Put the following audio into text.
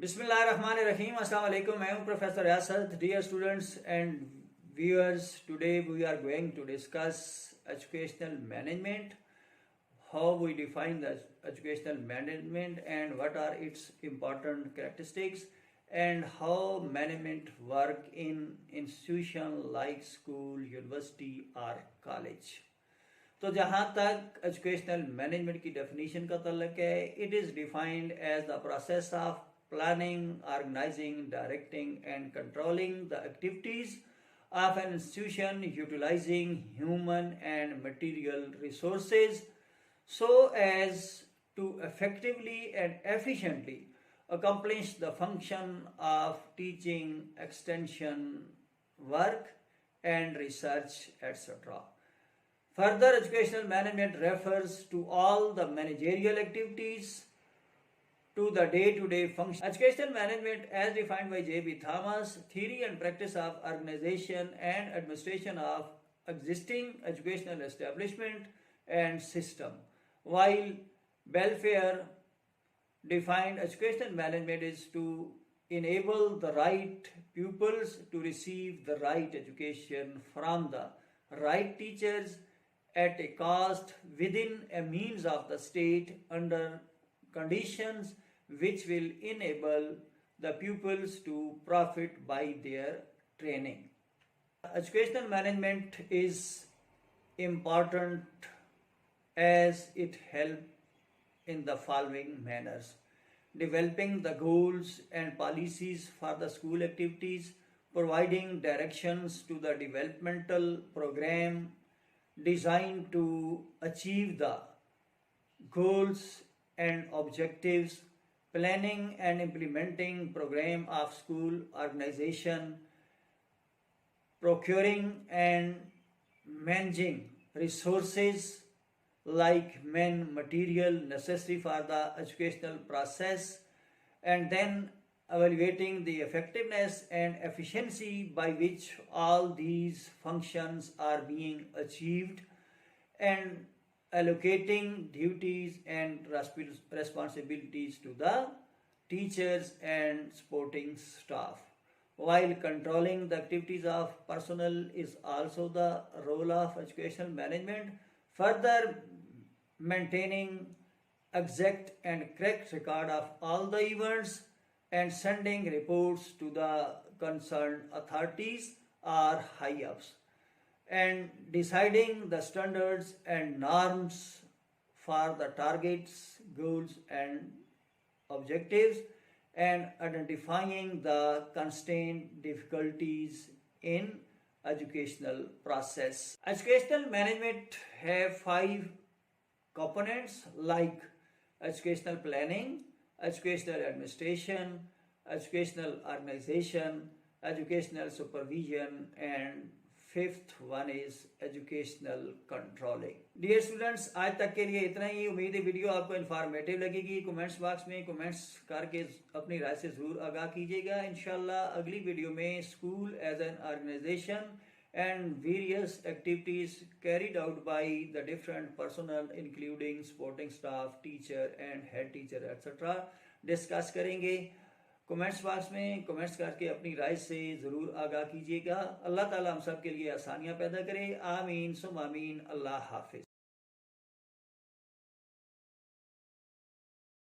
Bismillahirrahmanirrahim. Assalamu alaikum. I am Professor Yasad. Dear students and viewers, today we are going to discuss educational management, how we define the educational management and what are its important characteristics, and how management work in institution like school, university or college. तो जहाँ तक educational management की definition का तल्लक है, it is defined as the process of planning, organizing, directing and controlling the activities of an institution utilizing human and material resources so as to effectively and efficiently accomplish the function of teaching, extension, work and research, etc. Further, educational management refers to all the managerial activities to the day-to-day function. Educational management as defined by J.B. Thomas, theory and practice of organization and administration of existing educational establishment and system. While welfare defined educational management is to enable the right pupils to receive the right education from the right teachers at a cost within a means of the state under conditions which will enable the pupils to profit by their training. Educational management is important as it helps in the following manners: developing the goals and policies for the school activities, providing directions to the developmental program designed to achieve the goals and objectives, planning and implementing program of school organization, procuring and managing resources like men material necessary for the educational process, and then evaluating the effectiveness and efficiency by which all these functions are being achieved, and allocating duties and responsibilities to the teachers and supporting staff. While controlling the activities of personnel is also the role of educational management, further maintaining exact and correct record of all the events and sending reports to the concerned authorities or high-ups, and deciding the standards and norms for the targets, goals and objectives, and identifying the constant difficulties in educational process. Educational management have 5 components like educational planning, educational administration, educational organization, educational supervision, and fifth one is educational controlling. Dear students, आज तक के लिए इतना ही। उम्मीद है video आपको informative लगेगी। Comments box में कमेंट्स करके अपनी राय से ज़रूर आगाह कीजिएगा। इंशाल्लाह अगली वीडियो में school as an organization and various activities carried out by the different personnel including supporting staff, teacher and head teacher etc. Discuss करेंगे। कमेंट्स बॉक्स में कमेंट्स करके अपनी राय से ज़रूर आगाह कीजिएगा। अल्लाह ताला हम सब के लिए आसानियाँ पैदा करे। आमीन सुम आमीन। अल्लाह हाफिज।